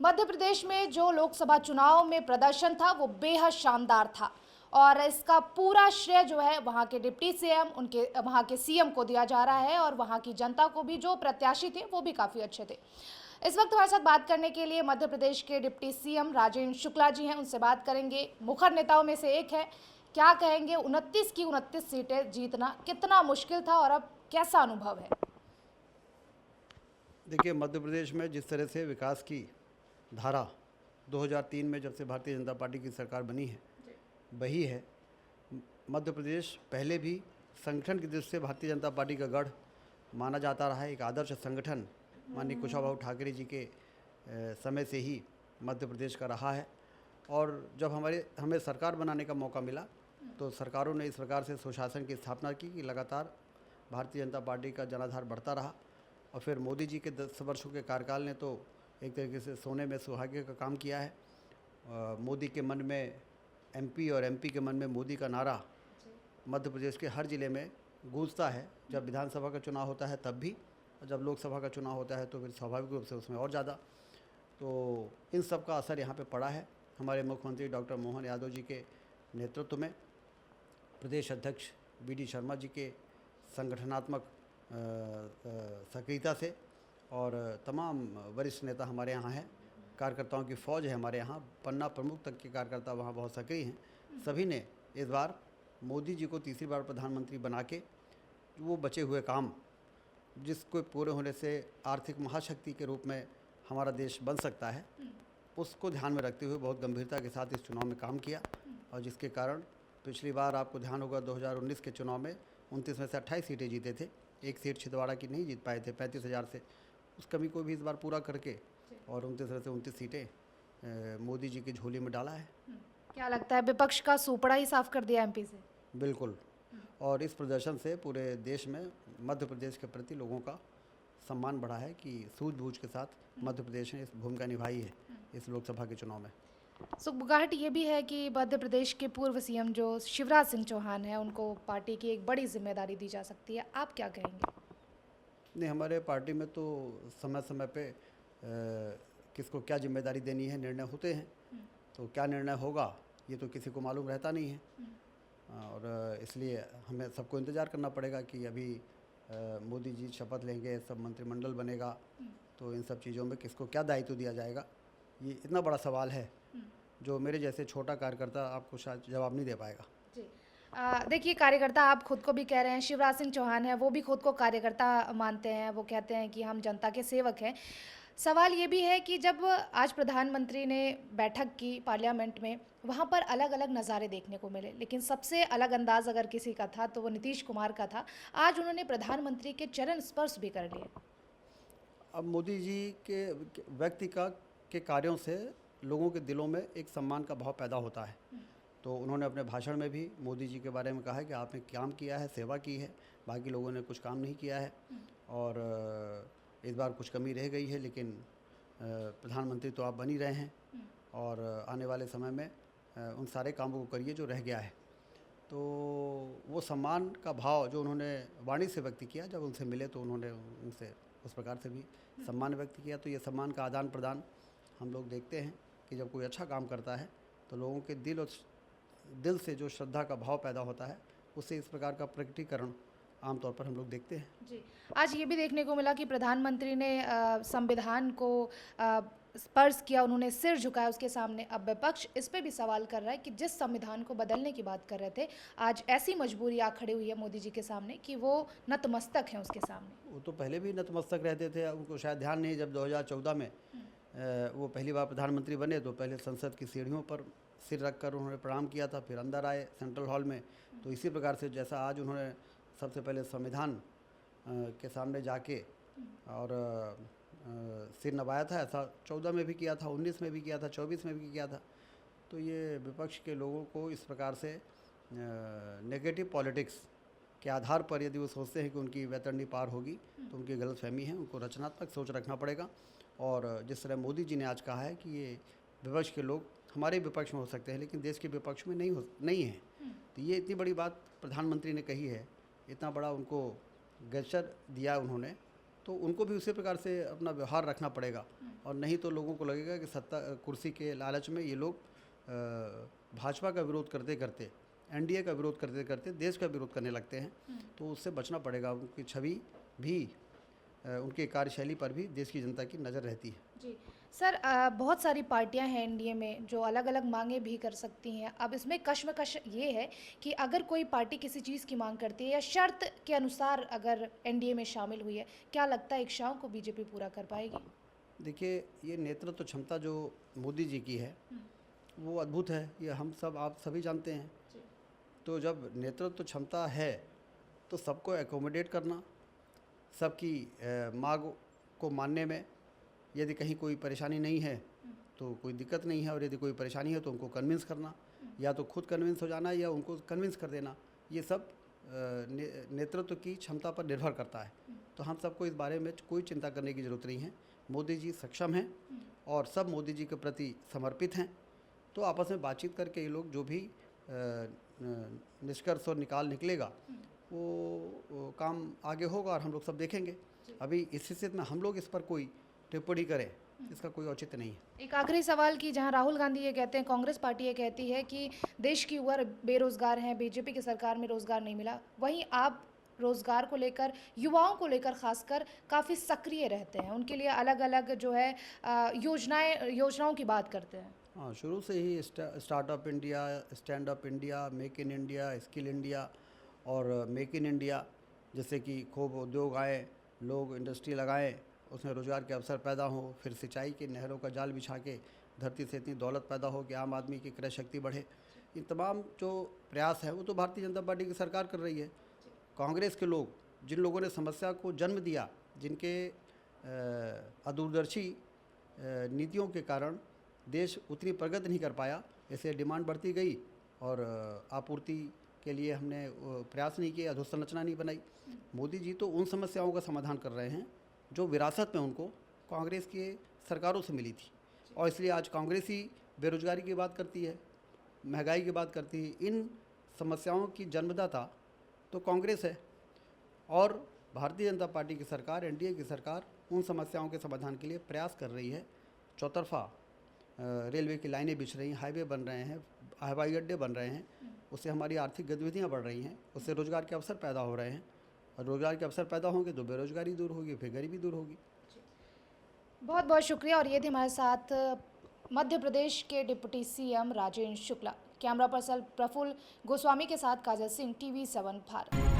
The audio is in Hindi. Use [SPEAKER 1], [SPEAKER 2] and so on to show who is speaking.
[SPEAKER 1] मध्य प्रदेश में जो लोकसभा चुनाव में प्रदर्शन था वो बेहद शानदार था और इसका पूरा श्रेय जो है वहाँ के डिप्टी सीएम उनके वहाँ के सीएम को दिया जा रहा है और वहाँ की जनता को भी। जो प्रत्याशी थे वो भी काफ़ी अच्छे थे। इस वक्त हमारे साथ बात करने के लिए मध्य प्रदेश के डिप्टी सीएम राजेंद्र शुक्ला जी हैं, उनसे बात करेंगे। मुखर नेताओं में से एक है, क्या कहेंगे 29 की 29 सीटें जीतना कितना मुश्किल था और अब कैसा अनुभव है?
[SPEAKER 2] देखिए, मध्य प्रदेश में जिस तरह से विकास की धारा 2003 में जब से भारतीय जनता पार्टी की सरकार बनी है वही है। मध्य प्रदेश पहले भी संगठन की दृष्टि से भारतीय जनता पार्टी का गढ़ माना जाता रहा है। एक आदर्श संगठन माननीय कुशाभाऊ ठाकरे जी के समय से ही मध्य प्रदेश का रहा है। और जब हमें सरकार बनाने का मौका मिला तो सरकारों ने इस प्रकार से सुशासन की स्थापना की कि लगातार भारतीय जनता पार्टी का जनाधार बढ़ता रहा। और फिर मोदी जी के 10 वर्षों के कार्यकाल ने तो एक तरीके से सोने में सुहागे का काम किया है। मोदी के मन में एमपी और एमपी के मन में मोदी का नारा मध्य प्रदेश के हर ज़िले में गूंजता है। जब विधानसभा का चुनाव होता है तब भी, और जब लोकसभा का चुनाव होता है तो फिर स्वाभाविक रूप से उसमें और ज़्यादा। तो इन सब का असर यहाँ पे पड़ा है। हमारे मुख्यमंत्री डॉक्टर मोहन यादव जी के नेतृत्व में, प्रदेश अध्यक्ष वी.डी. शर्मा जी के संगठनात्मक सक्रियता से और तमाम वरिष्ठ नेता हमारे यहाँ हैं, कार्यकर्ताओं की फ़ौज है हमारे यहाँ, पन्ना प्रमुख तक के कार्यकर्ता वहाँ बहुत सक्रिय हैं। सभी ने इस बार मोदी जी को तीसरी बार प्रधानमंत्री बना के वो बचे हुए काम जिसको पूरे होने से आर्थिक महाशक्ति के रूप में हमारा देश बन सकता है, उसको ध्यान में रखते हुए बहुत गंभीरता के साथ इस चुनाव में काम किया। और जिसके कारण पिछली बार आपको ध्यान होगा 2019 के चुनाव में 29 में से 28 सीटें जीते थे। एक सीट छिंदवाड़ा की नहीं जीत पाए थे 35,000 से, उस कमी को भी इस बार पूरा करके और 29 में से 29 सीटें मोदी जी की झोली में डाला है।
[SPEAKER 1] क्या लगता है विपक्ष का सुपड़ा ही साफ कर दिया एमपी से?
[SPEAKER 2] बिल्कुल। और इस प्रदर्शन से पूरे देश में मध्य प्रदेश के प्रति लोगों का सम्मान बढ़ा है कि सूझबूझ के साथ मध्य प्रदेश ने इस भूमिका निभाई है इस लोकसभा के चुनाव में।
[SPEAKER 1] सुगबुगाहट ये भी है कि मध्य प्रदेश के पूर्व सीएम जो शिवराज सिंह चौहान हैं उनको पार्टी की एक बड़ी जिम्मेदारी दी जा सकती है, आप क्या कहेंगे?
[SPEAKER 2] नहीं, हमारे पार्टी में तो समय समय पे किसको क्या जिम्मेदारी देनी है निर्णय होते हैं। तो क्या निर्णय होगा ये तो किसी को मालूम रहता नहीं है। और इसलिए हमें सबको इंतज़ार करना पड़ेगा कि अभी मोदी जी शपथ लेंगे, सब मंत्रिमंडल बनेगा, तो इन सब चीज़ों में किसको क्या दायित्व दिया जाएगा, ये इतना बड़ा सवाल है जो मेरे जैसे छोटा कार्यकर्ता आपको शायद जवाब नहीं दे पाएगा।
[SPEAKER 1] जी। देखिए, कार्यकर्ता आप खुद को भी कह रहे हैं, शिवराज सिंह चौहान है वो भी खुद को कार्यकर्ता मानते हैं, वो कहते हैं कि हम जनता के सेवक हैं। सवाल ये भी है कि जब आज प्रधानमंत्री ने बैठक की पार्लियामेंट में, वहाँ पर अलग अलग नज़ारे देखने को मिले, लेकिन सबसे अलग अंदाज अगर किसी का था तो वो नीतीश कुमार का था। आज उन्होंने प्रधानमंत्री के चरण स्पर्श भी कर लिए।
[SPEAKER 2] अब मोदी जी के व्यक्ति के कार्यों से लोगों के दिलों में एक सम्मान का भाव पैदा होता है। तो उन्होंने अपने भाषण में भी मोदी जी के बारे में कहा है कि आपने काम किया है, सेवा की है, बाकी लोगों ने कुछ काम नहीं किया है। और इस बार कुछ कमी रह गई है, लेकिन प्रधानमंत्री तो आप बन ही रहे हैं और आने वाले समय में उन सारे कामों को करिए जो रह गया है। तो वो सम्मान का भाव जो उन्होंने वाणी से व्यक्त किया, जब उनसे मिले तो उन्होंने उनसे उस प्रकार से भी सम्मान व्यक्त किया। तो ये सम्मान का आदान प्रदान हम लोग देखते हैं कि जब कोई अच्छा काम करता है तो लोगों के दिल से जो श्रद्धा का भाव पैदा होता है, उससे इस प्रकार का प्रकटीकरण आमतौर पर हम लोग देखते हैं।
[SPEAKER 1] जी। आज ये भी देखने को मिला कि प्रधानमंत्री ने संविधान को स्पर्श किया, उन्होंने सिर झुकाया उसके सामने। अब विपक्ष इस पे भी सवाल कर रहा है कि जिस संविधान को बदलने की बात कर रहे थे, आज ऐसी मजबूरी आ खड़ी हुई है मोदी जी के सामने कि वो नतमस्तक हैं उसके सामने।
[SPEAKER 2] वो तो पहले भी नतमस्तक रहते थे, उनको शायद ध्यान नहीं। जब 2014 में वो पहली बार प्रधानमंत्री बने तो पहले संसद की सीढ़ियों पर सिर रखकर उन्होंने प्रणाम किया था, फिर अंदर आए सेंट्रल हॉल में। तो इसी प्रकार से जैसा आज उन्होंने सबसे पहले संविधान के सामने जाके और सिर नवाया था, ऐसा 14 में भी किया था, 19 में भी किया था, 24 में भी किया था। तो ये विपक्ष के लोगों को इस प्रकार से नेगेटिव पॉलिटिक्स के आधार पर यदि वो सोचते हैं कि उनकी वैतरणी पार होगी तो उनकी गलतफहमी है। उनको रचनात्मक सोच रखना पड़ेगा। और जिस तरह मोदी जी ने आज कहा है कि ये विपक्ष के लोग हमारे विपक्ष में हो सकते हैं लेकिन देश के विपक्ष में नहीं है, तो ये इतनी बड़ी बात प्रधानमंत्री ने कही है, इतना बड़ा उनको गेस्चर दिया उन्होंने, तो उनको भी उसी प्रकार से अपना व्यवहार रखना पड़ेगा, और नहीं तो लोगों को लगेगा कि सत्ता कुर्सी के लालच में ये लोग भाजपा का विरोध करते करते, एनडीए का विरोध करते करते देश का विरोध करने लगते हैं। तो उससे बचना पड़ेगा। उनकी छवि भी, उनकी कार्यशैली पर भी देश की जनता की नज़र रहती है।
[SPEAKER 1] जी सर, बहुत सारी पार्टियां हैं एनडीए में जो अलग अलग मांगे भी कर सकती हैं। अब इसमें कश्मकश ये है कि अगर कोई पार्टी किसी चीज़ की मांग करती है या शर्त के अनुसार अगर एनडीए में शामिल हुई है, क्या लगता है इच्छाओं को बीजेपी पूरा कर पाएगी?
[SPEAKER 2] देखिए, ये नेतृत्व क्षमता जो मोदी जी की है वो अद्भुत है, ये हम सब आप सभी जानते हैं। तो जब नेतृत्व क्षमता है तो सबको एकोमोडेट करना, सबकी मांग को मानने में, यदि कहीं कोई परेशानी नहीं है तो कोई दिक्कत नहीं है, और यदि कोई परेशानी है तो उनको कन्विंस करना, या तो खुद कन्विंस हो जाना या उनको कन्विंस कर देना, ये सब नेतृत्व की क्षमता पर निर्भर करता है। तो हम सबको इस बारे में कोई चिंता करने की ज़रूरत नहीं है। मोदी जी सक्षम हैं और सब मोदी जी के प्रति समर्पित हैं। तो आपस में बातचीत करके ये लोग जो भी निष्कर्ष और निकलेगा वो काम आगे होगा और हम लोग सब देखेंगे। अभी इस स्थिति में हम लोग इस पर कोई टिप्पणी करें, इसका कोई औचित्य नहीं है।
[SPEAKER 1] एक आखिरी सवाल कि जहां राहुल गांधी ये कहते हैं, कांग्रेस पार्टी ये कहती है कि देश की युवा बेरोजगार हैं, बीजेपी की सरकार में रोजगार नहीं मिला, वहीं आप रोजगार को लेकर, युवाओं को लेकर खासकर काफ़ी सक्रिय रहते हैं, उनके लिए अलग अलग जो है योजनाओं की बात करते हैं।
[SPEAKER 2] हाँ, शुरू से ही startup India, stand up India, make in India, skill India और मेक इन इंडिया, जैसे कि खूब उद्योग आए, लोग इंडस्ट्री लगाएं, उसमें रोज़गार के अवसर पैदा हो, फिर सिंचाई की नहरों का जाल बिछा के धरती से इतनी दौलत पैदा हो कि आम आदमी की क्रय शक्ति बढ़े। इन तमाम जो प्रयास है वो तो भारतीय जनता पार्टी की सरकार कर रही है। कांग्रेस के लोग, जिन लोगों ने समस्या को जन्म दिया, जिनके अदूरदर्शी नीतियों के कारण देश उतनी प्रगति नहीं कर पाया, ऐसे डिमांड बढ़ती गई और आपूर्ति के लिए हमने प्रयास नहीं किए, अधोसंरचना नहीं बनाई। मोदी जी तो उन समस्याओं का समाधान कर रहे हैं जो विरासत में उनको कांग्रेस की सरकारों से मिली थी, और इसलिए आज कांग्रेस ही बेरोजगारी की बात करती है, महंगाई की बात करती है। इन समस्याओं की जन्मदाता तो कांग्रेस है, और भारतीय जनता पार्टी की सरकार, एनडीए की सरकार उन समस्याओं के समाधान के लिए प्रयास कर रही है। चौतरफा रेलवे की लाइनें बिछ रही हैं, हाईवे बन रहे हैं, हवाई अड्डे बन रहे हैं, उससे हमारी आर्थिक गतिविधियां बढ़ रही हैं, उससे रोज़गार के अवसर पैदा हो रहे हैं, और रोज़गार के अवसर पैदा होंगे तो बेरोजगारी दूर होगी, फिर गरीबी दूर होगी।
[SPEAKER 1] बहुत बहुत शुक्रिया। और ये थे हमारे साथ मध्य प्रदेश के deputy CM Rajendra Shukla. Camera person Praful Goswami के साथ काजल सिंह, TV7 भारत।